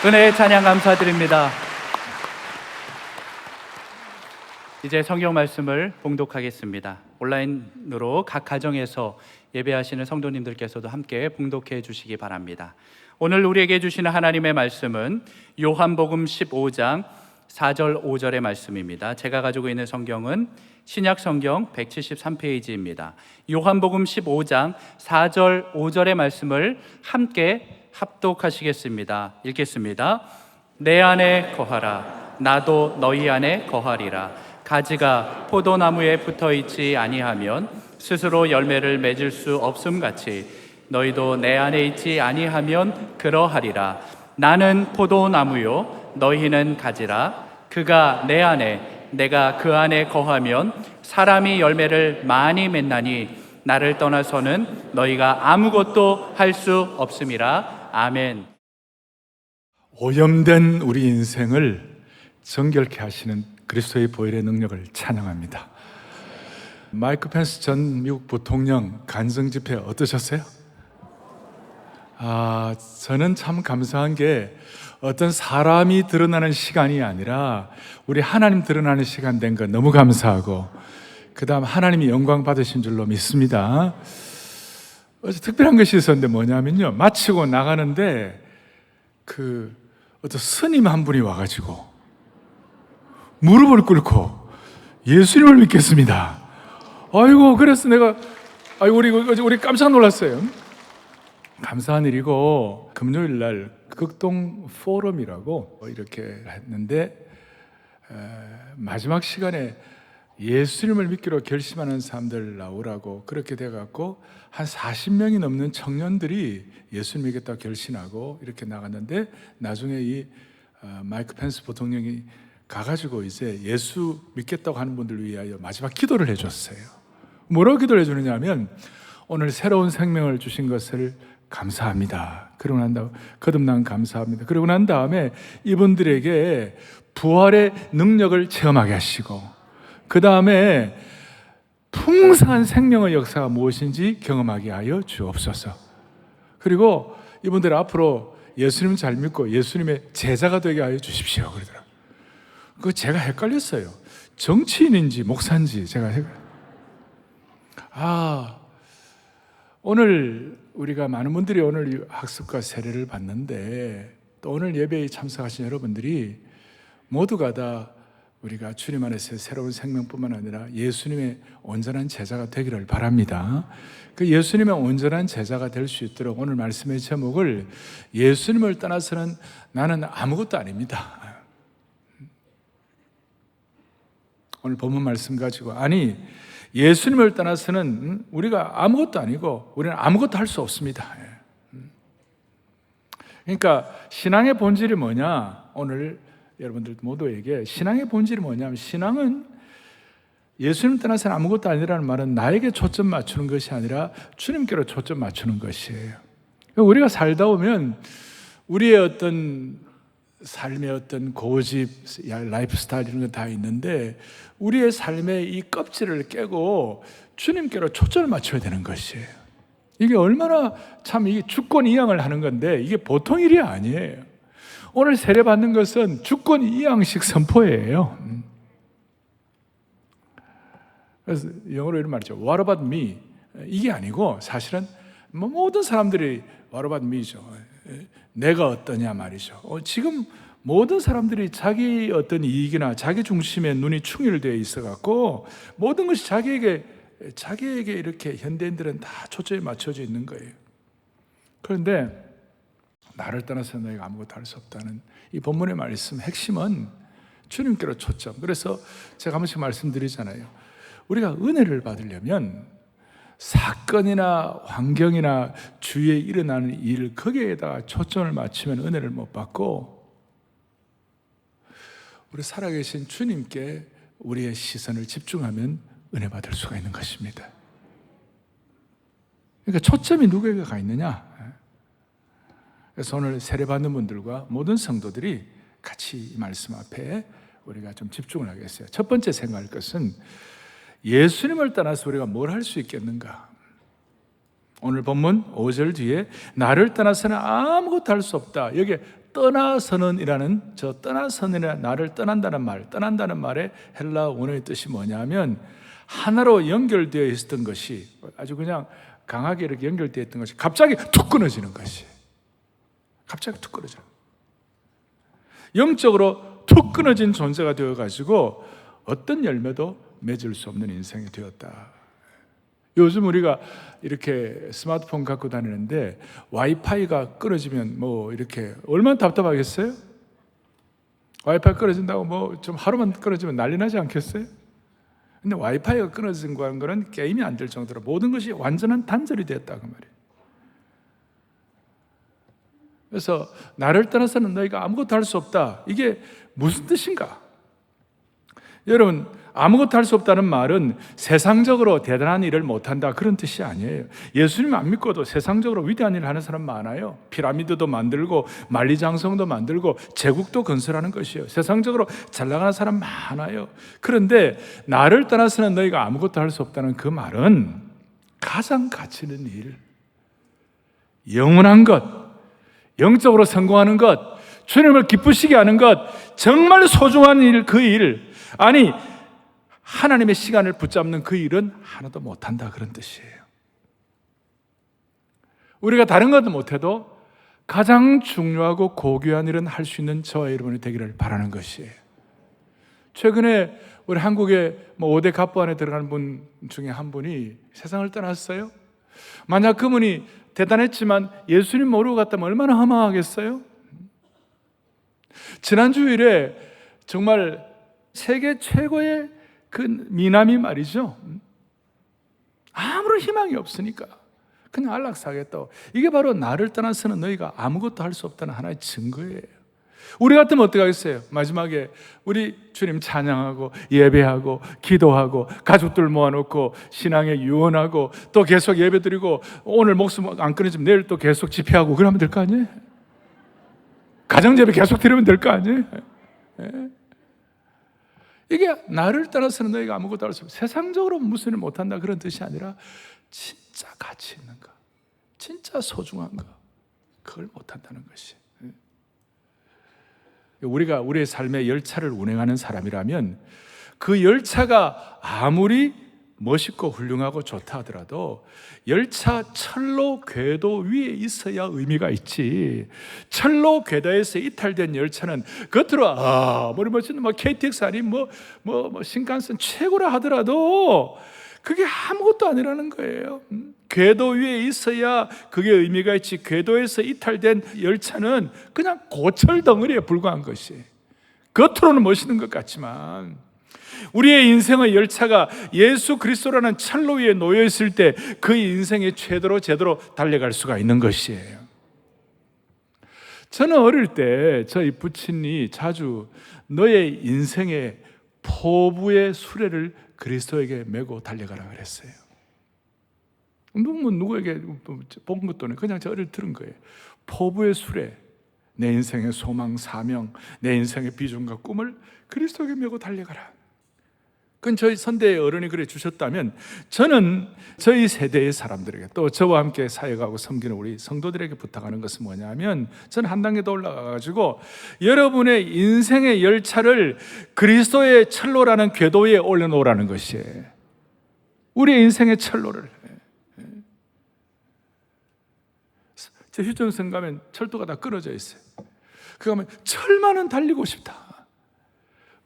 은혜의 찬양 감사드립니다. 이제 성경 말씀을 봉독하겠습니다. 온라인으로 각 가정에서 예배하시는 성도님들께서도 함께 봉독해 주시기 바랍니다. 오늘 우리에게 주시는 하나님의 말씀은 요한복음 15장 4절 5절의 말씀입니다. 제가 가지고 있는 성경은 신약 성경 173페이지입니다. 요한복음 15장 4절 5절의 말씀을 함께 합독하시겠습니다. 읽겠습니다. 내 안에 거하라. 나도 너희 안에 거하리라. 가지가 포도나무에 붙어 있지 아니하면 스스로 열매를 맺을 수 없음같이 너희도 내 안에 있지 아니하면 그러하리라. 나는 포도나무요 너희는 가지라. 그가 내 안에 내가 그 안에 거하면 사람이 열매를 많이 맺나니 나를 떠나서는 너희가 아무것도 할 수 없음이라. 아멘. 오염된 우리 인생을 정결케 하시는 그리스도의 보혈의 능력을 찬양합니다. 마이크 펜스 전 미국 부통령 간증 집회 어떠셨어요? 저는 참 감사한 게 어떤 사람이 드러나는 시간이 아니라 우리 하나님 드러나는 시간 된 거 너무 감사하고, 그 다음 하나님이 영광 받으신 줄로 믿습니다. 어제 특별한 것이 있었는데 뭐냐면요, 마치고 나가는데 어떤 스님 한 분이 와가지고 무릎을 꿇고 예수님을 믿겠습니다. 아이고, 그래서 내가 우리 깜짝 놀랐어요. 감사한 일이고, 금요일 날 극동 포럼이라고 이렇게 했는데 마지막 시간에 예수님을 믿기로 결심하는 사람들 나오라고 그렇게 돼갖고 한 40명이 넘는 청년들이 예수님 믿겠다고 결심하고 이렇게 나갔는데, 나중에 이 마이크 펜스 부통령이 가가지고 이제 예수 믿겠다고 하는 분들을 위하여 마지막 기도를 해줬어요. 뭐라고 기도를 해주느냐 하면, 오늘 새로운 생명을 주신 것을 감사합니다. 그러고 난 다음에 거듭난 감사합니다. 그러고 난 다음에 이분들에게 부활의 능력을 체험하게 하시고, 그 다음에 풍성한 생명의 역사가 무엇인지 경험하게 하여 주옵소서. 그리고 이분들 앞으로 예수님 잘 믿고 예수님의 제자가 되게 하여 주십시오. 그러더라고요. 그거 제가 헷갈렸어요. 정치인인지 목사인지 제가 오늘 우리가 많은 분들이 오늘 이 학습과 세례를 받는데, 또 오늘 예배에 참석하신 여러분들이 모두가 다 우리가 주님 안에서 새로운 생명뿐만 아니라 예수님의 온전한 제자가 되기를 바랍니다. 그 예수님의 온전한 제자가 될 수 있도록 오늘 말씀의 제목을 예수님을 떠나서는 나는 아무것도 아닙니다. 오늘 본문 말씀 가지고, 예수님을 떠나서는 우리가 아무것도 아니고 우리는 아무것도 할 수 없습니다. 그러니까 신앙의 본질이 뭐냐? 오늘 여러분들 모두에게 신앙의 본질이 뭐냐면, 신앙은 예수님 떠나서는 아무것도 아니라는 말은 나에게 초점 맞추는 것이 아니라 주님께로 초점 맞추는 것이에요. 우리가 살다 보면 우리의 어떤 삶의 어떤 고집, 라이프 스타일 이런 거 다 있는데 우리의 삶의 이 껍질을 깨고 주님께로 초점을 맞춰야 되는 것이에요. 이게 얼마나 참 이게 주권 이양을 하는 건데 이게 보통 일이 아니에요. 오늘 세례 받는 것은 주권 이양식 선포예요. 그래서 영어로 이런 말이죠. What about me? 이게 아니고 사실은 모든 사람들이 What about me죠. 내가 어떠냐 말이죠. 지금 모든 사람들이 자기 어떤 이익이나 자기 중심에 눈이 충혈되어 있어 갖고 모든 것이 자기에게 이렇게 현대인들은 다 초점이 맞춰져 있는 거예요. 그런데 나를 떠나서 너희가 아무것도 할 수 없다는 이 본문의 말씀 핵심은 주님께로 초점. 그래서 제가 한 번씩 말씀드리잖아요. 우리가 은혜를 받으려면 사건이나 환경이나 주위에 일어나는 일 거기에다가 초점을 맞추면 은혜를 못 받고 우리 살아계신 주님께 우리의 시선을 집중하면 은혜 받을 수가 있는 것입니다. 그러니까 초점이 누구에게 가 있느냐? 그래서 오늘 세례받는 분들과 모든 성도들이 같이 이 말씀 앞에 우리가 좀 집중을 하겠어요. 첫 번째 생각할 것은 예수님을 떠나서 우리가 뭘 할 수 있겠는가? 오늘 본문 5절 뒤에 나를 떠나서는 아무것도 할 수 없다. 여기에 떠나서는이라는 저 떠나서는이라 나를 떠난다는 말의 헬라 원어의 뜻이 뭐냐면 하나로 연결되어 있었던 것이 아주 그냥 강하게 이렇게 연결되어 있던 것이 갑자기 툭 끊어지는 것이 갑자기 툭 끊어져. 영적으로 툭 끊어진 존재가 되어가지고 어떤 열매도 맺을 수 없는 인생이 되었다. 요즘 우리가 이렇게 스마트폰 갖고 다니는데 와이파이가 끊어지면 뭐 이렇게 얼마나 답답하겠어요? 와이파이 끊어진다고 뭐 좀 하루만 끊어지면 난리 나지 않겠어요? 근데 와이파이가 끊어진 거는 게임이 안 될 정도로 모든 것이 완전한 단절이 됐다 그 말이에요. 그래서 나를 떠나서는 너희가 아무것도 할 수 없다. 이게 무슨 뜻인가? 여러분, 아무것도 할 수 없다는 말은 세상적으로 대단한 일을 못한다 그런 뜻이 아니에요. 예수님 안 믿고도 세상적으로 위대한 일을 하는 사람 많아요. 피라미드도 만들고 만리장성도 만들고 제국도 건설하는 것이에요. 세상적으로 잘 나가는 사람 많아요. 그런데 나를 떠나서는 너희가 아무것도 할 수 없다는 그 말은 가장 가치 있는 일, 영원한 것, 영적으로 성공하는 것, 주님을 기쁘시게 하는 것, 정말 소중한 일, 그 일, 아니 하나님의 시간을 붙잡는 그 일은 하나도 못한다 그런 뜻이에요. 우리가 다른 것도 못해도 가장 중요하고 고귀한 일은 할 수 있는 저와 여러분이 되기를 바라는 것이에요. 최근에 우리 한국의 5대 갑부 안에 들어가는 분 중에 한 분이 세상을 떠났어요. 만약 그분이 대단했지만 예수님 모르고 갔다면 얼마나 허망하겠어요? 지난 주일에 정말 세계 최고의 그 미남이 말이죠. 아무런 희망이 없으니까 그냥 안락사하겠다고. 이게 바로 나를 떠나서는 너희가 아무것도 할 수 없다는 하나의 증거예요. 우리 같으면 어떻게 하겠어요? 마지막에 우리 주님 찬양하고 예배하고 기도하고 가족들 모아놓고 신앙에 유언하고 또 계속 예배드리고 오늘 목숨 안 끊어지면 내일 또 계속 집회하고 그러면 될 거 아니에요? 가정예배 계속 드리면 될 거 아니에요? 이게 나를 따라서는 너희가 아무것도 할 수 없어. 세상적으로 무슨 일을 못한다 그런 뜻이 아니라 진짜 가치 있는 거, 진짜 소중한 거, 그걸 못한다는 것이. 우리가 우리의 삶의 열차를 운행하는 사람이라면 그 열차가 아무리 멋있고 훌륭하고 좋다 하더라도 열차 철로 궤도 위에 있어야 의미가 있지. 철로 궤도에서 이탈된 열차는 겉으로 머리 멋진 KTX 아니 뭐 신칸센 최고라 하더라도 그게 아무것도 아니라는 거예요. 궤도 위에 있어야 그게 의미가 있지. 궤도에서 이탈된 열차는 그냥 고철 덩어리에 불과한 것이. 겉으로는 멋있는 것 같지만 우리의 인생의 열차가 예수 그리스도라는 철로 위에 놓여 있을 때 그 인생의 최대로 제대로 달려갈 수가 있는 것이에요. 저는 어릴 때 저희 부친이 자주 너의 인생의 포부의 수레를 그리스도에게 메고 달려가라 그랬어요. 누구에게 본 것도 아니고 그냥 저 어릴 때 들은 거예요. 포부의 수레. 내 인생의 소망, 사명, 내 인생의 비전과 꿈을 그리스도에게 메고 달려가라. 그건 저희 선대의 어른이 그래 주셨다면 저는 저희 세대의 사람들에게 또 저와 함께 사역하고 섬기는 우리 성도들에게 부탁하는 것은 뭐냐면 저는 한 단계 더 올라가가지고 여러분의 인생의 열차를 그리스도의 철로라는 궤도 위에 올려놓으라는 것이에요. 우리의 인생의 철로를. 제 휴전선 가면 철도가 다 끊어져 있어요. 그 가면 철만은 달리고 싶다.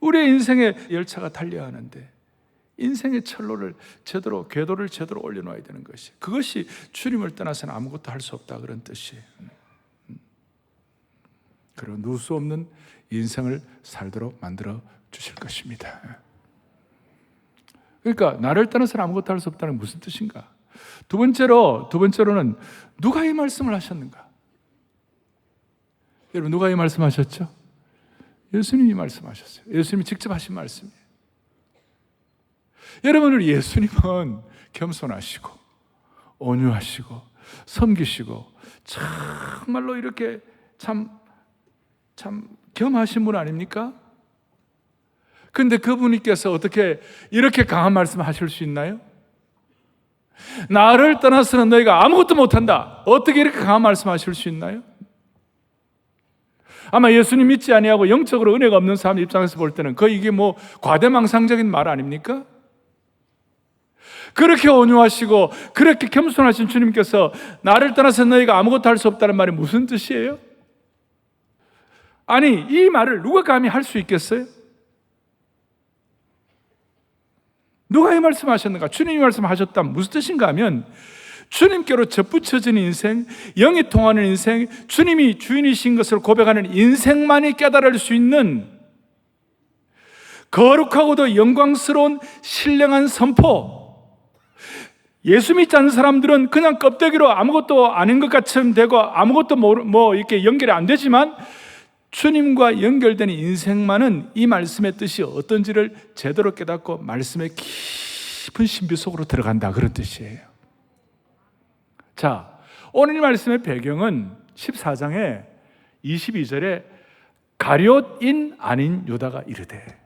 우리의 인생의 열차가 달려야 하는데 인생의 철로를 제대로, 궤도를 제대로 올려놓아야 되는 것이, 그것이 주님을 떠나서는 아무것도 할 수 없다, 그런 뜻이에요. 그리고 누울 수 없는 인생을 살도록 만들어 주실 것입니다. 그러니까 나를 떠나서는 아무것도 할 수 없다는 무슨 뜻인가? 두 번째로는 누가 이 말씀을 하셨는가? 여러분, 누가 이 말씀하셨죠? 예수님이 말씀하셨어요. 예수님이 직접 하신 말씀이에요. 여러분, 우리 예수님은 겸손하시고 온유하시고 섬기시고 정말로 이렇게 참 겸하신 분 아닙니까? 그런데 그분께서 어떻게 이렇게 강한 말씀 하실 수 있나요? 나를 떠나서는 너희가 아무것도 못한다. 어떻게 이렇게 강한 말씀 하실 수 있나요? 아마 예수님 믿지 아니하고 영적으로 은혜가 없는 사람 입장에서 볼 때는 거의 이게 뭐 과대망상적인 말 아닙니까? 그렇게 온유하시고 그렇게 겸손하신 주님께서 나를 떠나서 너희가 아무것도 할 수 없다는 말이 무슨 뜻이에요? 아니, 이 말을 누가 감히 할 수 있겠어요? 누가 이 말씀하셨는가? 주님이 말씀하셨다면 무슨 뜻인가 하면 주님께로 접붙여진 인생, 영이 통하는 인생, 주님이 주인이신 것을 고백하는 인생만이 깨달을 수 있는 거룩하고도 영광스러운 신령한 선포. 예수 믿지 않는 사람들은 그냥 껍데기로 아무것도 아닌 것 같이 되고 아무것도 이렇게 연결이 안 되지만 주님과 연결된 인생만은 이 말씀의 뜻이 어떤지를 제대로 깨닫고 말씀의 깊은 신비 속으로 들어간다, 그런 뜻이에요. 자, 오늘 이 말씀의 배경은 14장의 22절에 가룟인 아닌 유다가 이르되,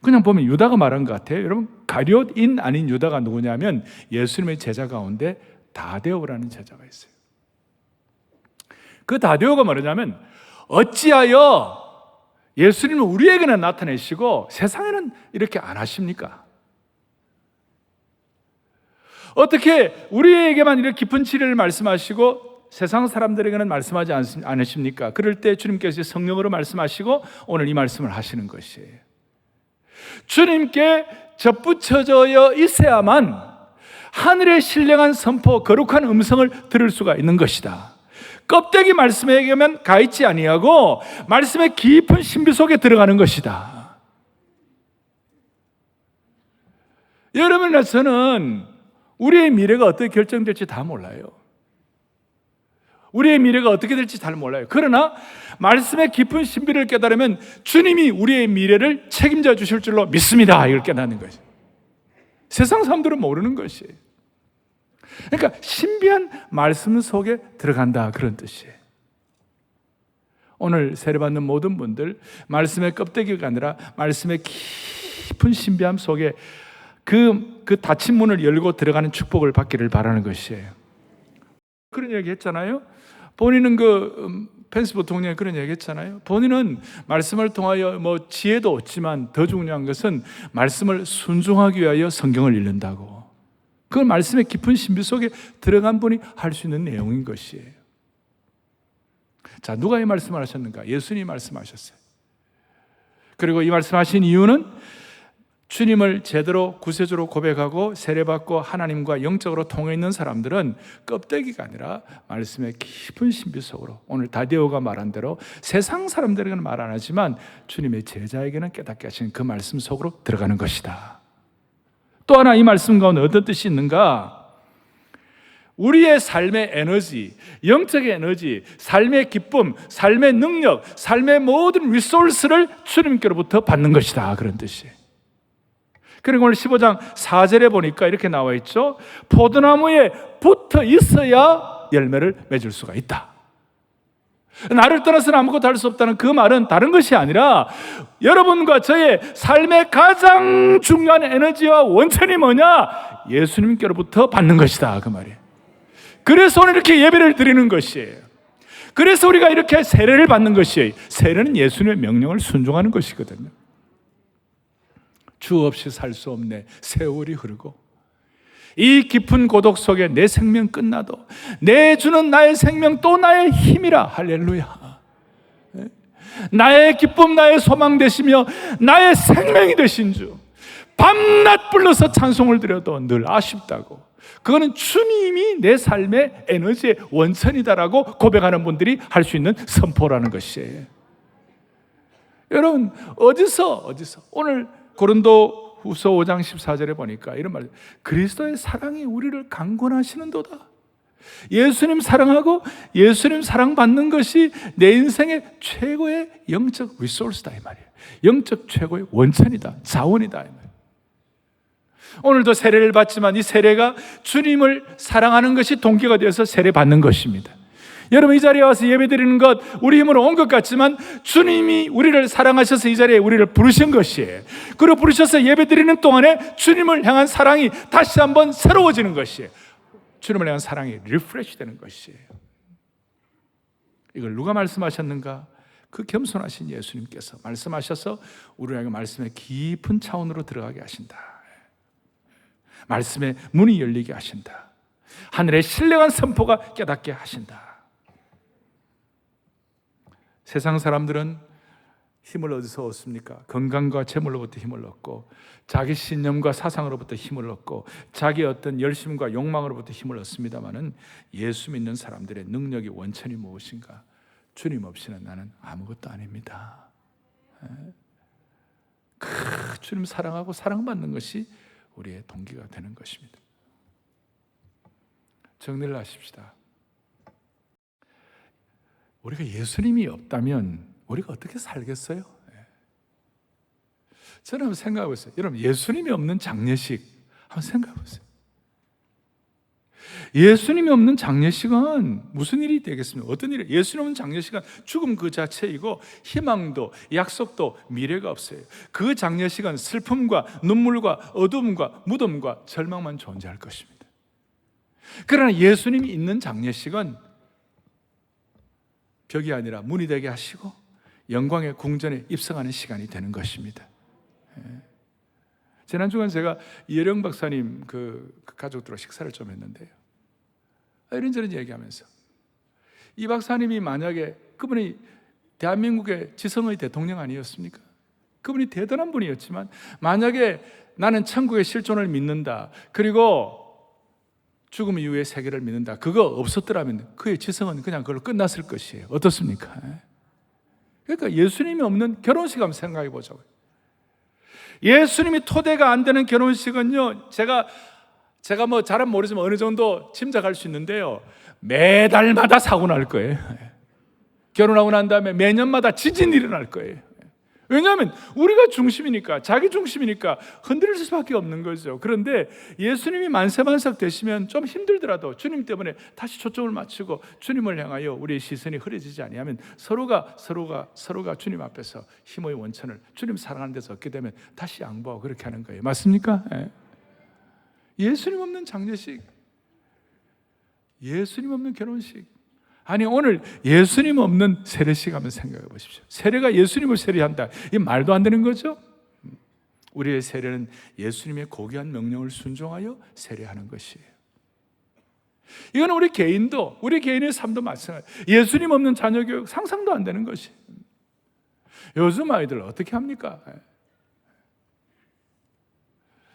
그냥 보면 유다가 말한 것 같아요. 여러분, 가룟인 아닌 유다가 누구냐면 예수님의 제자 가운데 다데오라는 제자가 있어요. 그 다데오가 말하자면 어찌하여 예수님을 우리에게는 나타내시고 세상에는 이렇게 안 하십니까? 어떻게 우리에게만 이렇게 깊은 진리를 말씀하시고 세상 사람들에게는 말씀하지 않으십니까? 그럴 때 주님께서 성령으로 말씀하시고 오늘 이 말씀을 하시는 것이에요. 주님께 접붙여져 있어야만 하늘의 신령한 선포, 거룩한 음성을 들을 수가 있는 것이다. 껍데기 말씀에게만 가 있지 아니하고 말씀의 깊은 신비 속에 들어가는 것이다. 여러분이나 저는 우리의 미래가 어떻게 결정될지 다 몰라요. 우리의 미래가 어떻게 될지 잘 몰라요. 그러나 말씀의 깊은 신비를 깨달으면 주님이 우리의 미래를 책임져 주실 줄로 믿습니다. 이걸 깨닫는 거죠. 세상 사람들은 모르는 것이에요. 그러니까 신비한 말씀 속에 들어간다, 그런 뜻이에요. 오늘 세례받는 모든 분들 말씀의 껍데기가 아니라 말씀의 깊은 신비함 속에 그 닫힌 문을 열고 들어가는 축복을 받기를 바라는 것이에요. 그런 얘기 했잖아요. 본인은 펜스 부통령이 그런 얘기 했잖아요. 본인은 말씀을 통하여 지혜도 얻지만 더 중요한 것은 말씀을 순종하기 위하여 성경을 읽는다고. 그 말씀의 깊은 신비 속에 들어간 분이 할 수 있는 내용인 것이에요. 자, 누가 이 말씀을 하셨는가? 예수님이 말씀하셨어요. 그리고 이 말씀하신 이유는 주님을 제대로 구세주로 고백하고 세례받고 하나님과 영적으로 통해 있는 사람들은 껍데기가 아니라 말씀의 깊은 신비 속으로, 오늘 다데오가 말한 대로 세상 사람들에게는 말 안 하지만 주님의 제자에게는 깨닫게 하신 그 말씀 속으로 들어가는 것이다. 또 하나 이 말씀 가운데 어떤 뜻이 있는가? 우리의 삶의 에너지, 영적의 에너지, 삶의 기쁨, 삶의 능력, 삶의 모든 리소스를 주님께로부터 받는 것이다, 그런 뜻이에요. 그리고 오늘 15장 4절에 보니까 이렇게 나와 있죠. 포도나무에 붙어 있어야 열매를 맺을 수가 있다. 나를 떠나서는 아무것도 할 수 없다는 그 말은 다른 것이 아니라 여러분과 저의 삶의 가장 중요한 에너지와 원천이 뭐냐? 예수님께로부터 받는 것이다, 그 말이에요. 그래서 오늘 이렇게 예배를 드리는 것이에요. 그래서 우리가 이렇게 세례를 받는 것이에요. 세례는 예수님의 명령을 순종하는 것이거든요. 주 없이 살 수 없네. 세월이 흐르고 이 깊은 고독 속에 내 생명 끝나도 내 주는 나의 생명 또 나의 힘이라. 할렐루야. 나의 기쁨, 나의 소망 되시며 나의 생명이 되신 주, 밤낮 불러서 찬송을 드려도 늘 아쉽다고, 그거는 주님이 내 삶의 에너지의 원천이다라고 고백하는 분들이 할 수 있는 선포라는 것이에요. 여러분, 어디서 오늘 고린도 후서 5장 14절에 보니까 이런 말, 그리스도의 사랑이 우리를 강권하시는도다. 예수님 사랑하고 예수님 사랑받는 것이 내 인생의 최고의 영적 리소스다, 이 말이에요. 영적 최고의 원천이다, 자원이다, 이 말이에요. 오늘도 세례를 받지만 이 세례가 주님을 사랑하는 것이 동기가 되어서 세례 받는 것입니다. 여러분, 이 자리에 와서 예배드리는 것 우리 힘으로 온 것 같지만 주님이 우리를 사랑하셔서 이 자리에 우리를 부르신 것이에요. 그리고 부르셔서 예배드리는 동안에 주님을 향한 사랑이 다시 한번 새로워지는 것이에요. 주님을 향한 사랑이 리프레시 되는 것이에요. 이걸 누가 말씀하셨는가? 그 겸손하신 예수님께서 말씀하셔서 우리에게 말씀의 깊은 차원으로 들어가게 하신다. 말씀의 문이 열리게 하신다. 하늘의 신령한 선포가 깨닫게 하신다. 세상 사람들은 힘을 어디서 얻습니까? 건강과 재물로부터 힘을 얻고, 자기 신념과 사상으로부터 힘을 얻고, 자기 어떤 열심과 욕망으로부터 힘을 얻습니다마는 예수 믿는 사람들의 능력의 원천이 무엇인가? 주님 없이는 나는 아무것도 아닙니다. 주님 사랑하고 사랑받는 것이 우리의 동기가 되는 것입니다. 정리를 하십시다. 우리가 예수님이 없다면 우리가 어떻게 살겠어요? 저는 한번 생각해 보세요. 여러분, 예수님이 없는 장례식 한번 생각해 보세요. 예수님이 없는 장례식은 무슨 일이 되겠습니까? 어떤 일이? 예수님 없는 장례식은 죽음 그 자체이고 희망도 약속도 미래가 없어요. 그 장례식은 슬픔과 눈물과 어둠과 무덤과 절망만 존재할 것입니다. 그러나 예수님이 있는 장례식은 벽이 아니라 문이 되게 하시고 영광의 궁전에 입성하는 시간이 되는 것입니다. 지난 주간 제가 이혜령 박사님 그 가족들과 식사를 좀 했는데요, 이런저런 얘기하면서 이 박사님이 만약에 그분이 대한민국의 지성의 대통령 아니었습니까? 그분이 대단한 분이었지만 만약에 나는 천국의 실존을 믿는다, 그리고 죽음 이후의 세계를 믿는다, 그거 없었더라면 그의 지성은 그냥 그걸로 끝났을 것이에요. 어떻습니까? 그러니까 예수님이 없는 결혼식 한번 생각해 보자고요. 예수님이 토대가 안 되는 결혼식은요, 제가 뭐 잘은 모르지만 어느 정도 짐작할 수 있는데요, 매달마다 사고 날 거예요. 결혼하고 난 다음에 매년마다 지진이 일어날 거예요. 왜냐하면 우리가 중심이니까, 자기 중심이니까 흔들릴 수밖에 없는 거죠. 그런데 예수님이 만세만삭 되시면 좀 힘들더라도 주님 때문에 다시 초점을 맞추고 주님을 향하여 우리의 시선이 흐려지지 아니하면 서로가 주님 앞에서 힘의 원천을 주님 사랑하는 데서 얻게 되면 다시 양보하고 그렇게 하는 거예요. 맞습니까? 예수님 없는 장례식, 예수님 없는 결혼식, 아니 오늘 예수님 없는 세례식 한번 생각해 보십시오. 세례가 예수님을 세례한다, 이 말도 안 되는 거죠. 우리의 세례는 예수님의 고귀한 명령을 순종하여 세례하는 것이에요. 이건 우리 개인의 삶도 마찬가지예요. 예수님 없는 자녀 교육 상상도 안 되는 것이에요. 요즘 아이들 어떻게 합니까?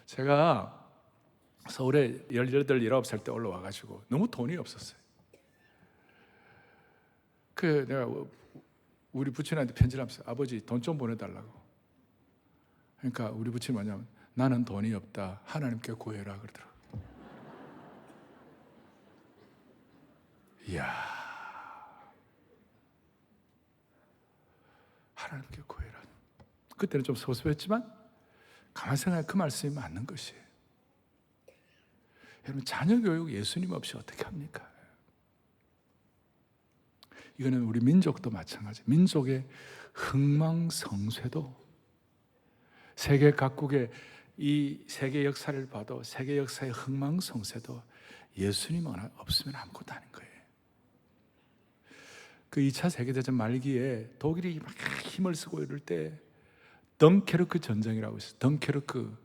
제가 서울에 18, 19살 때 올라와가지고 너무 돈이 없었어요. 내가 우리 부친한테 편지를 하면서 아버지 돈 좀 보내달라고. 그러니까 우리 부친이 뭐냐면 나는 돈이 없다, 하나님께 구해라 그러더라고요. 이야, 하나님께 구해라. 그때는 좀 섭섭했지만 가만히 생각해 그 말씀이 맞는 것이에요. 여러분, 자녀 교육 예수님 없이 어떻게 합니까? 이거는 우리 민족도 마찬가지. 민족의 흥망성쇠도 세계 각국의 이 세계 역사를 봐도 세계 역사의 흥망성쇠도 예수님 없으면 아무것도 아닌 거예요. 그 2차 세계대전 말기에 독일이 막 힘을 쓰고 이럴 때 덩케르크 전쟁이라고 있어요. 덩케르크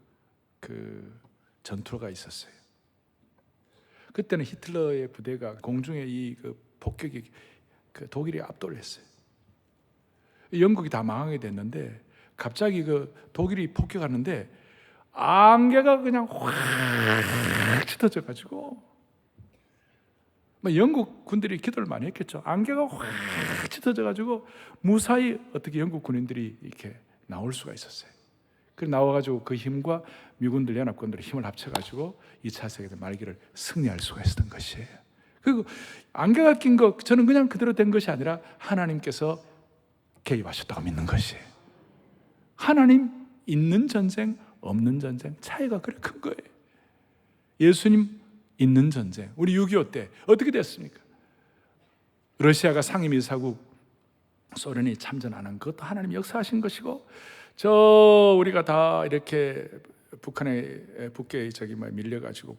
그 전투가 있었어요. 그때는 히틀러의 부대가 공중에 이 그 폭격이 그 독일이 압도를 했어요. 영국이 다 망하게 됐는데 갑자기 그 독일이 폭격하는데 안개가 그냥 확 짙어져 가지고 영국 군들이 기도를 많이 했겠죠. 안개가 확 짙어져 가지고 무사히 어떻게 영국 군인들이 이렇게 나올 수가 있었어요. 그래 나와가지고 그 힘과 미군들 연합군들의 힘을 합쳐가지고 2차 세계대전 말기를 승리할 수가 있었던 것이에요. 그리고 안개가 낀 거 저는 그냥 그대로 된 것이 아니라 하나님께서 개입하셨다고 믿는 것이에요. 하나님 있는 전쟁, 없는 전쟁 차이가 그렇게 큰 거예요. 예수님 있는 전쟁. 우리 6.25 때 어떻게 됐습니까? 러시아가 상임이사국 소련이 참전 안 한 그것도 하나님 역사하신 것이고, 우리가 다 이렇게 북한에 저기 밀려가지고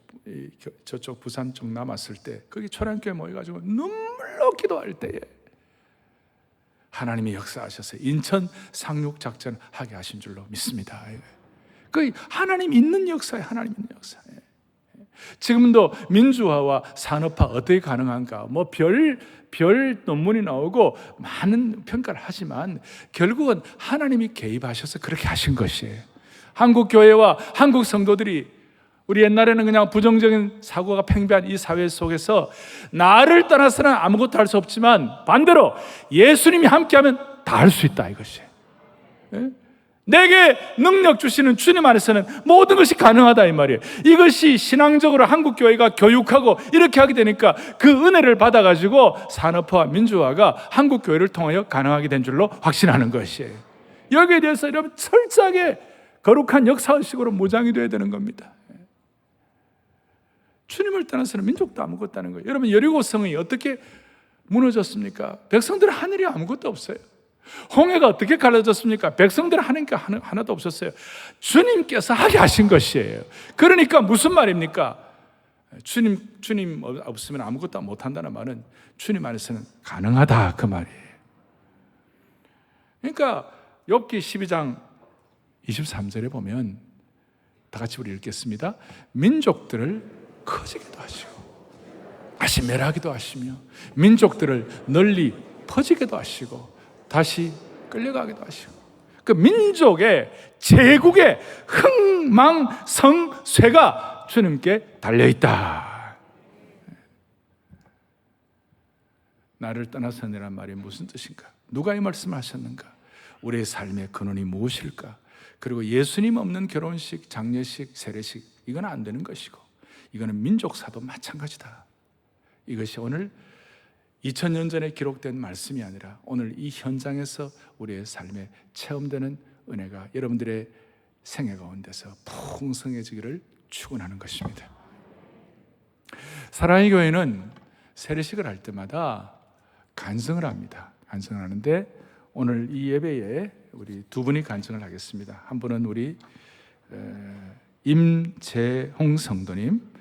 저쪽 부산 쪽 남았을 때 거기 초량교회 모여가지고 눈물로 기도할 때에 하나님이 역사하셔서 인천 상륙 작전 하게 하신 줄로 믿습니다. 그 하나님 있는 역사에 하나님 있는 역사에. 지금도 민주화와 산업화 어떻게 가능한가? 별 논문이 나오고 많은 평가를 하지만 결국은 하나님이 개입하셔서 그렇게 하신 것이에요. 한국 교회와 한국 성도들이 우리 옛날에는 그냥 부정적인 사고가 팽배한 이 사회 속에서 나를 떠나서는 아무것도 할 수 없지만 반대로 예수님이 함께하면 다 할 수 있다 이것이에요. 내게 능력 주시는 주님 안에서는 모든 것이 가능하다 이 말이에요. 이것이 신앙적으로 한국 교회가 교육하고 이렇게 하게 되니까 그 은혜를 받아가지고 산업화와 민주화가 한국 교회를 통하여 가능하게 된 줄로 확신하는 것이에요. 여기에 대해서 여러분 철저하게 거룩한 역사의식으로 무장이 되어야 되는 겁니다. 주님을 떠나서는 민족도 아무것도 아닌 거예요. 여러분 여리고성이 어떻게 무너졌습니까? 백성들은 하늘이 아무것도 없어요. 홍해가 어떻게 갈라졌습니까? 백성들은 하나님께 하나도 없었어요. 주님께서 하게 하신 것이에요. 그러니까 무슨 말입니까? 주님 없으면 아무것도 못한다는 말은 주님 안에서는 가능하다 그 말이에요. 그러니까 욥기 12장 23절에 보면 다 같이 우리 읽겠습니다. 민족들을 커지게도 하시고 다시 멸하기도 하시며 민족들을 널리 퍼지게도 하시고 다시 끌려가기도 하시고 그 민족의 제국의 흥망성쇠가 주님께 달려있다. 나를 떠나서니란 말이 무슨 뜻인가? 누가 이 말씀을 하셨는가? 우리의 삶의 근원이 무엇일까? 그리고 예수님 없는 결혼식, 장례식, 세례식 이건 안 되는 것이고 이거는 민족사도 마찬가지다. 이것이 오늘 2000년 전에 기록된 말씀이 아니라 오늘 이 현장에서 우리의 삶에 체험되는 은혜가 여러분들의 생애 가운데서 풍성해지기를 축원하는 것입니다. 사랑의 교회는 세례식을 할 때마다 간증을 합니다. 간증을 하는데 오늘 이 예배에 우리 두 분이 간증을 하겠습니다. 한 분은 우리 임재홍 성도님,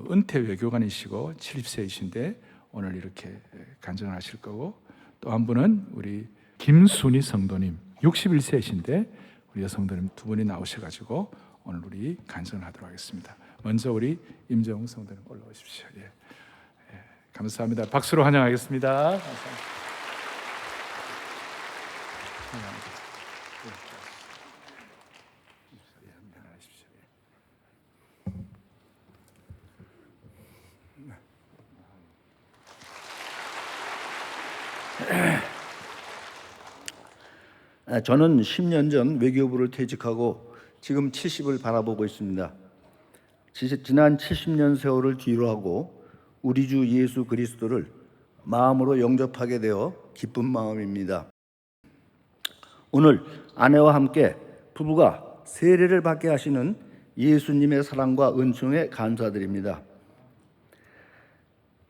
은퇴 외교관이시고 70세이신데 오늘 이렇게 간증을 하실 거고, 또 한 분은 우리 김순희 성도님 61세이신데 우리 여성도님 두 분이 나오셔가지고 오늘 우리 간증을 하도록 하겠습니다. 먼저 우리 임재홍 성도님 올라오십시오. 예. 감사합니다. 박수로 환영하겠습니다. 감사합니다. 저는 10년 전 외교부를 퇴직하고 지금 70을 바라보고 있습니다. 지난 70년 세월을 뒤로 하고 우리 주 예수 그리스도를 마음으로 영접하게 되어 기쁜 마음입니다. 오늘 아내와 함께 부부가 세례를 받게 하시는 예수님의 사랑과 은총에 감사드립니다.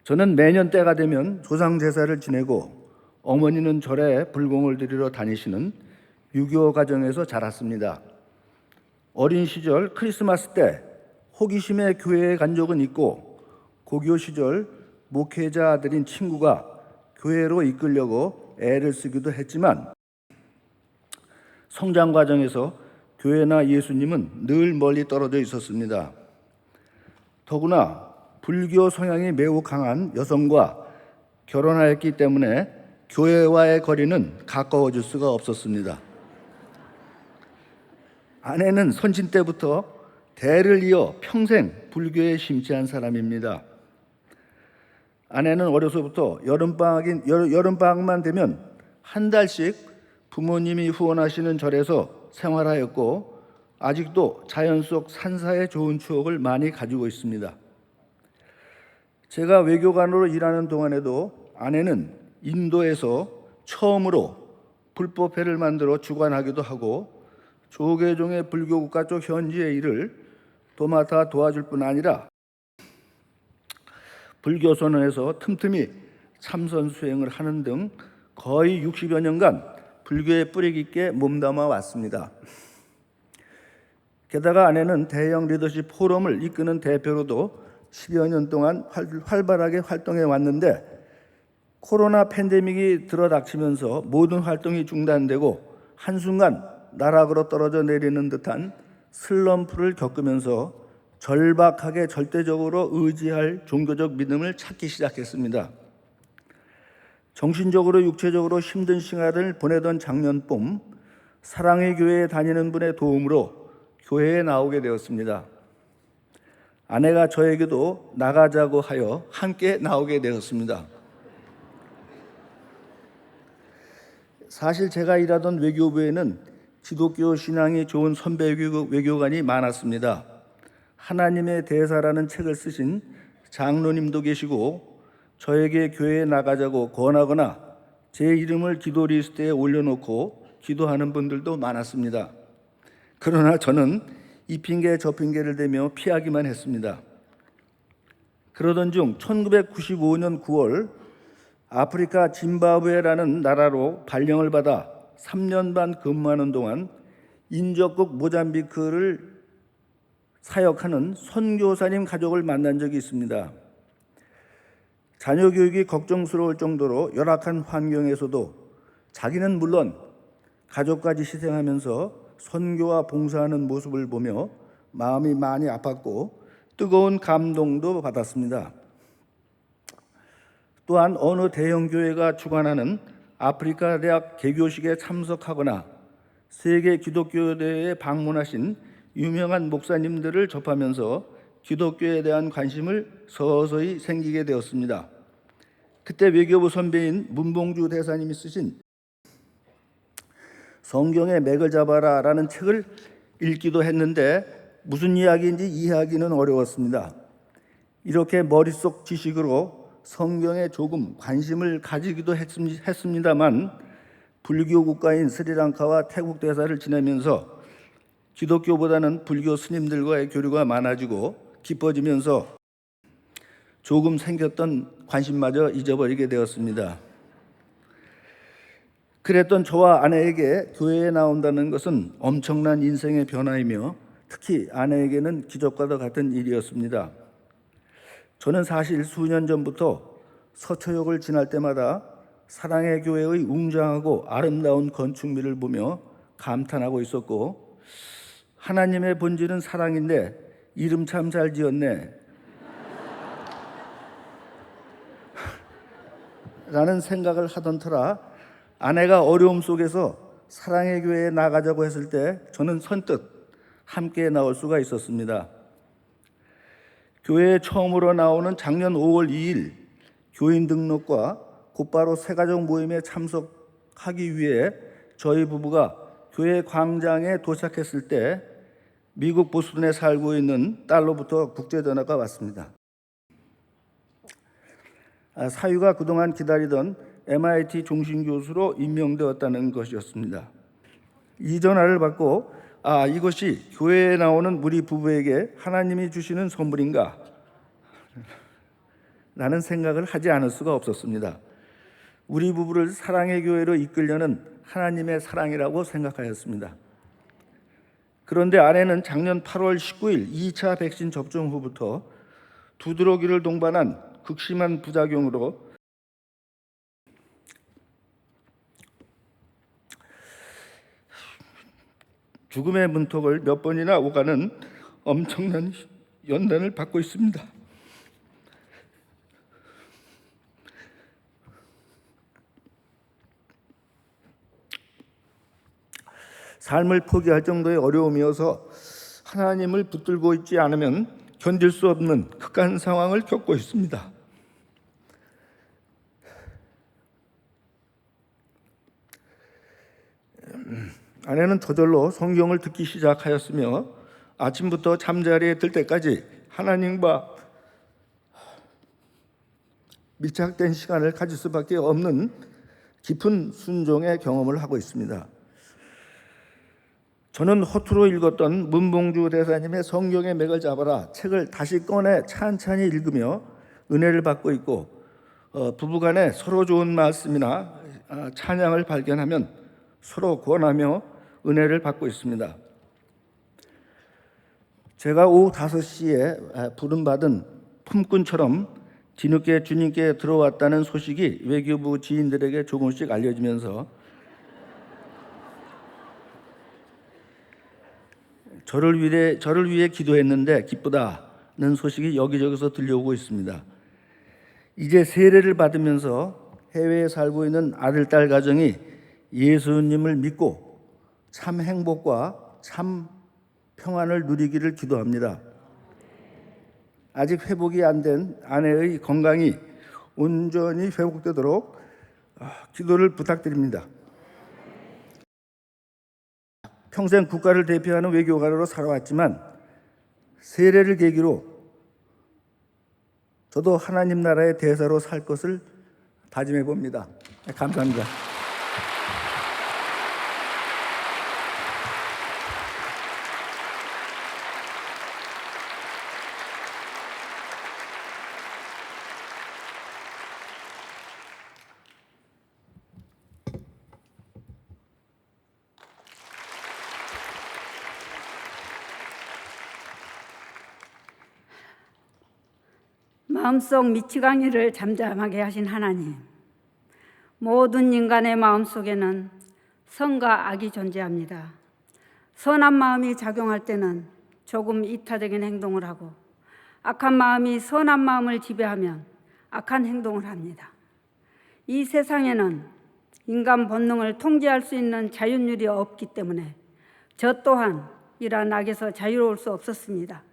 저는 매년 때가 되면 조상 제사를 지내고 어머니는 절에 불공을 드리러 다니시는 유교 가정에서 자랐습니다. 어린 시절 크리스마스 때 호기심에 교회에 간 적은 있고, 고교 시절 목회자 아들인 친구가 교회로 이끌려고 애를 쓰기도 했지만, 성장 과정에서 교회나 예수님은 늘 멀리 떨어져 있었습니다. 더구나 불교 성향이 매우 강한 여성과 결혼하였기 때문에 교회와의 거리는 가까워질 수가 없었습니다. 아내는 선진 때부터 대를 이어 평생 불교에 심취한 사람입니다. 아내는 어려서부터 여름방학만 되면 한 달씩 부모님이 후원하시는 절에서 생활하였고, 아직도 자연 속 산사의 좋은 추억을 많이 가지고 있습니다. 제가 외교관으로 일하는 동안에도 아내는 인도에서 처음으로 불법회를 만들어 주관하기도 하고, 조계종의 불교국가 쪽 현지의 일을 도맡아 도와줄 뿐 아니라 불교선언에서 틈틈이 참선 수행을 하는 등 거의 60여 년간 불교에 뿌리 깊게 몸담아 왔습니다. 게다가 아내는 대형 리더십 포럼을 이끄는 대표로도 10여 년 동안 활발하게 활동해 왔는데, 코로나 팬데믹이 들어닥치면서 모든 활동이 중단되고 한순간 나락으로 떨어져 내리는 듯한 슬럼프를 겪으면서 절박하게 절대적으로 의지할 종교적 믿음을 찾기 시작했습니다. 정신적으로 육체적으로 힘든 시간을 보내던 작년 봄, 사랑의 교회에 다니는 분의 도움으로 교회에 나오게 되었습니다. 아내가 저에게도 나가자고 하여 함께 나오게 되었습니다. 사실 제가 일하던 외교부에는 기독교 신앙이 좋은 선배 외교관이 많았습니다. 하나님의 대사라는 책을 쓰신 장로님도 계시고, 저에게 교회에 나가자고 권하거나 제 이름을 기도 리스트에 올려놓고 기도하는 분들도 많았습니다. 그러나 저는 이 핑계 저 핑계를 대며 피하기만 했습니다. 그러던 중 1995년 9월 아프리카 짐바브웨라는 나라로 발령을 받아 3년 반 근무하는 동안 인접국 모잠비크를 사역하는 선교사님 가족을 만난 적이 있습니다. 자녀 교육이 걱정스러울 정도로 열악한 환경에서도 자기는 물론 가족까지 희생하면서 선교와 봉사하는 모습을 보며 마음이 많이 아팠고 뜨거운 감동도 받았습니다. 또한 어느 대형 교회가 주관하는 아프리카 대학 개교식에 참석하거나 세계 기독교 대회에 방문하신 유명한 목사님들을 접하면서 기독교에 대한 관심을 서서히 생기게 되었습니다. 그때 외교부 선배인 문봉주 대사님이 쓰신 성경의 맥을 잡아라 라는 책을 읽기도 했는데 무슨 이야기인지 이해하기는 어려웠습니다. 이렇게 머릿속 지식으로 성경에 조금 관심을 가지기도 했습니다만, 불교 국가인 스리랑카와 태국 대사를 지내면서 기독교보다는 불교 스님들과의 교류가 많아지고 깊어지면서 조금 생겼던 관심마저 잊어버리게 되었습니다. 그랬던 저와 아내에게 교회에 나온다는 것은 엄청난 인생의 변화이며 특히 아내에게는 기적과도 같은 일이었습니다. 저는 사실 수년 전부터 서초역을 지날 때마다 사랑의 교회의 웅장하고 아름다운 건축미를 보며 감탄하고 있었고, 하나님의 본질은 사랑인데 이름 참 잘 지었네 라는 생각을 하던 터라 아내가 어려움 속에서 사랑의 교회에 나가자고 했을 때 저는 선뜻 함께 나올 수가 있었습니다. 교회에 처음으로 나오는 작년 5월 2일 교인 등록과 곧바로 새가족 모임에 참석하기 위해 저희 부부가 교회 광장에 도착했을 때 미국 보스턴에 살고 있는 딸로부터 국제전화가 왔습니다. 사유가 그동안 기다리던 MIT 종신교수로 임명되었다는 것이었습니다. 이 전화를 받고 이것이 교회에 나오는 우리 부부에게 하나님이 주시는 선물인가? 라는 생각을 하지 않을 수가 없었습니다. 우리 부부를 사랑의 교회로 이끌려는 하나님의 사랑이라고 생각하였습니다. 그런데 아내는 작년 8월 19일 2차 백신 접종 후부터 두드러기를 동반한 극심한 부작용으로 죽음의 문턱을 몇 번이나 오가는 엄청난 연단을 받고 있습니다. 삶을 포기할 정도의 어려움이어서 하나님을 붙들고 있지 않으면 견딜 수 없는 극한 상황을 겪고 있습니다. 아내는 저절로 성경을 듣기 시작하였으며 아침부터 잠자리에 들 때까지 하나님과 밀착된 시간을 가질 수밖에 없는 깊은 순종의 경험을 하고 있습니다. 저는 허투루 읽었던 문봉주 대사님의 성경의 맥을 잡아라 책을 다시 꺼내 찬찬히 읽으며 은혜를 받고 있고, 부부간에 서로 좋은 말씀이나 찬양을 발견하면 서로 권하며 은혜를 받고 있습니다. 제가 오후 5시에 부름받은 품꾼처럼 뒤늦게 주님께 들어왔다는 소식이 외교부 지인들에게 조금씩 알려지면서 저를 위해 기도했는데 기쁘다는 소식이 여기저기서 들려오고 있습니다. 이제 세례를 받으면서 해외에 살고 있는 아들, 딸 가정이 예수님을 믿고 참 행복과 참 평안을 누리기를 기도합니다. 아직 회복이 안 된 아내의 건강이 온전히 회복되도록 기도를 부탁드립니다. 평생 국가를 대표하는 외교관으로 살아왔지만 세례를 계기로 저도 하나님 나라의 대사로 살 것을 다짐해 봅니다. 감사합니다. 마음속 미치광이를 잠잠하게 하신 하나님, 모든 인간의 마음속에는 선과 악이 존재합니다. 선한 마음이 작용할 때는 조금 이타적인 행동을 하고, 악한 마음이 선한 마음을 지배하면 악한 행동을 합니다. 이 세상에는 인간 본능을 통제할 수 있는 자율률이 없기 때문에 저 또한 이러한 악에서 자유로울 수 없었습니다.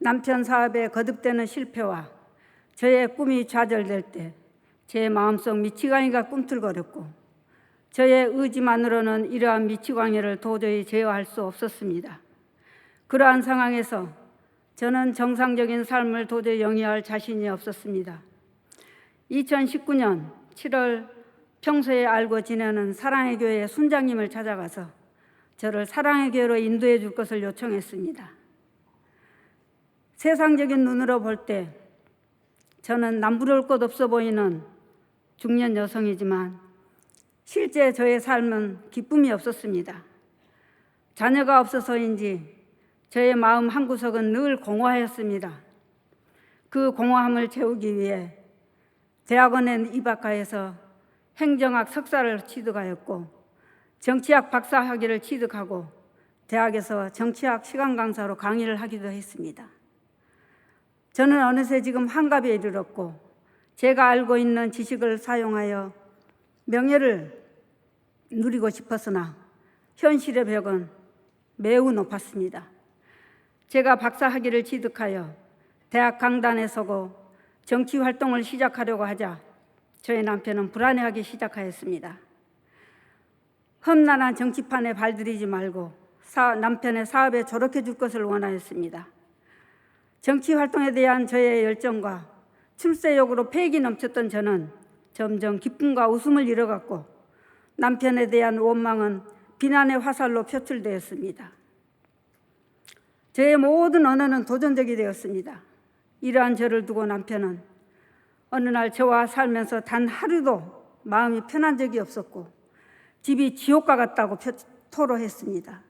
남편 사업에 거듭되는 실패와 저의 꿈이 좌절될 때 제 마음속 미치광이가 꿈틀거렸고, 저의 의지만으로는 이러한 미치광이를 도저히 제어할 수 없었습니다. 그러한 상황에서 저는 정상적인 삶을 도저히 영위할 자신이 없었습니다. 2019년 7월 평소에 알고 지내는 사랑의 교회 순장님을 찾아가서 저를 사랑의 교회로 인도해 줄 것을 요청했습니다. 세상적인 눈으로 볼 때 저는 남부러울 것 없어 보이는 중년 여성이지만 실제 저의 삶은 기쁨이 없었습니다. 자녀가 없어서인지 저의 마음 한구석은 늘 공허하였습니다. 그 공허함을 채우기 위해 대학원에 입학하여서 행정학 석사를 취득하였고, 정치학 박사 학위를 취득하고 대학에서 정치학 시간 강사로 강의를 하기도 했습니다. 저는 어느새 지금 환갑에 이르렀고, 제가 알고 있는 지식을 사용하여 명예를 누리고 싶었으나 현실의 벽은 매우 높았습니다. 제가 박사 학위를 취득하여 대학 강단에 서고 정치 활동을 시작하려고 하자 저의 남편은 불안해하기 시작하였습니다. 험난한 정치판에 발들이지 말고 남편의 사업에 조력해 줄 것을 원하였습니다. 정치 활동에 대한 저의 열정과 출세욕으로 패기 넘쳤던 저는 점점 기쁨과 웃음을 잃어갔고, 남편에 대한 원망은 비난의 화살로 표출되었습니다. 저의 모든 언어는 도전적이 되었습니다. 이러한 저를 두고 남편은 어느 날 저와 살면서 단 하루도 마음이 편한 적이 없었고 집이 지옥과 같다고 토로했습니다.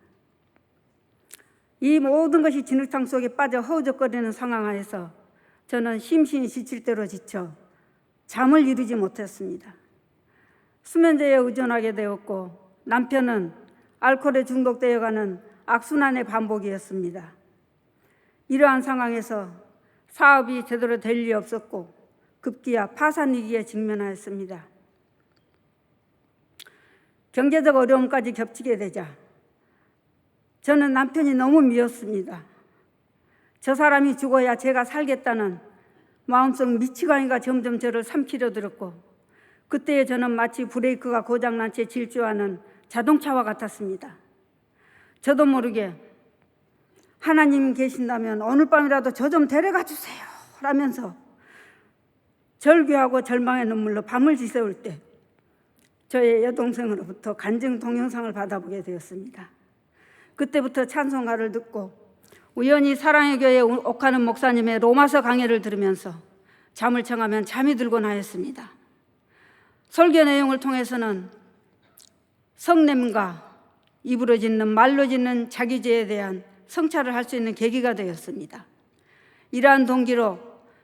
이 모든 것이 진흙탕 속에 빠져 허우적거리는 상황 하에서 저는 심신이 지칠 대로 지쳐 잠을 이루지 못했습니다. 수면제에 의존하게 되었고 남편은 알코올에 중독되어가는 악순환의 반복이었습니다. 이러한 상황에서 사업이 제대로 될 리 없었고 급기야 파산 위기에 직면하였습니다. 경제적 어려움까지 겹치게 되자 저는 남편이 너무 미웠습니다. 저 사람이 죽어야 제가 살겠다는 마음속 미치광이가 점점 저를 삼키려 들었고 그때의 저는 마치 브레이크가 고장난 채 질주하는 자동차와 같았습니다. 저도 모르게 하나님 계신다면 오늘 밤이라도 저 좀 데려가 주세요 라면서 절규하고 절망의 눈물로 밤을 지새울 때 저의 여동생으로부터 간증 동영상을 받아보게 되었습니다. 그때부터 찬송가를 듣고 우연히 사랑의 교회 옥하는 목사님의 로마서 강해를 들으면서 잠을 청하면 잠이 들곤 하였습니다. 설교 내용을 통해서는 성냄과 입으로 짓는 말로 짓는 자기 죄에 대한 성찰을 할 수 있는 계기가 되었습니다. 이러한 동기로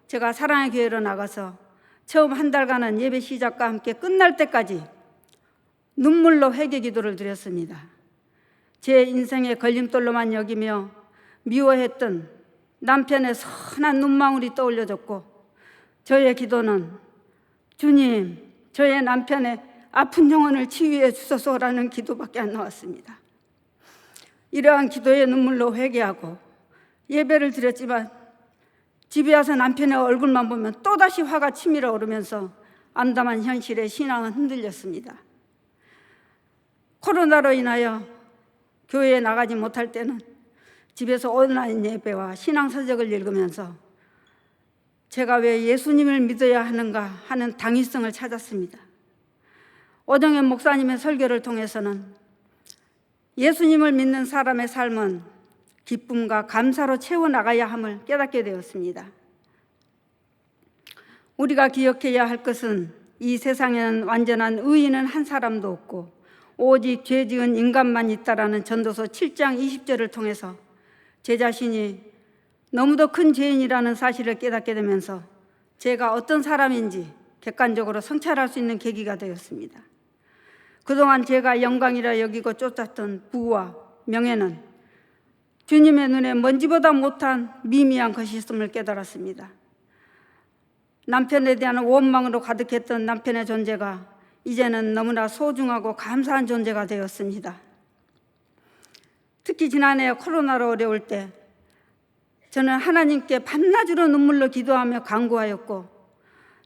제가 사랑의 교회로 나가서 처음 한 달간은 예배 시작과 함께 끝날 때까지 눈물로 회개 기도를 드렸습니다. 제 인생의 걸림돌로만 여기며 미워했던 남편의 선한 눈망울이 떠올려졌고 저의 기도는 주님, 저의 남편의 아픈 영혼을 치유해 주소서라는 기도밖에 안 나왔습니다. 이러한 기도의 눈물로 회개하고 예배를 드렸지만 집에 와서 남편의 얼굴만 보면 또다시 화가 치밀어 오르면서 암담한 현실에 신앙은 흔들렸습니다. 코로나로 인하여 교회에 나가지 못할 때는 집에서 온라인 예배와 신앙 서적을 읽으면서 제가 왜 예수님을 믿어야 하는가 하는 당위성을 찾았습니다. 오정현 목사님의 설교를 통해서는 예수님을 믿는 사람의 삶은 기쁨과 감사로 채워나가야 함을 깨닫게 되었습니다. 우리가 기억해야 할 것은 이 세상에는 완전한 의인은 한 사람도 없고 오직 죄 지은 인간만 있다라는 전도서 7장 20절을 통해서 제 자신이 너무도 큰 죄인이라는 사실을 깨닫게 되면서 제가 어떤 사람인지 객관적으로 성찰할 수 있는 계기가 되었습니다. 그동안 제가 영광이라 여기고 쫓았던 부와 명예는 주님의 눈에 먼지보다 못한 미미한 것이었음을 깨달았습니다. 남편에 대한 원망으로 가득했던 남편의 존재가 이제는 너무나 소중하고 감사한 존재가 되었습니다. 특히 지난해 코로나로 어려울 때 저는 하나님께 밤낮으로 눈물로 기도하며 간구하였고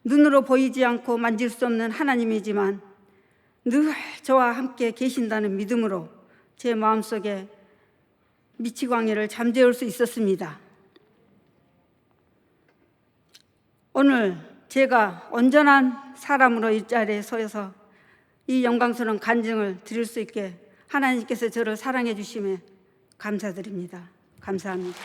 눈으로 보이지 않고 만질 수 없는 하나님이지만 늘 저와 함께 계신다는 믿음으로 제 마음속에 미치광이를 잠재울 수 있었습니다. 오늘 제가 온전한 사람으로 이 자리에 서서 이 영광스러운 간증을 드릴 수 있게 하나님께서 저를 사랑해 주심에 감사드립니다. 감사합니다.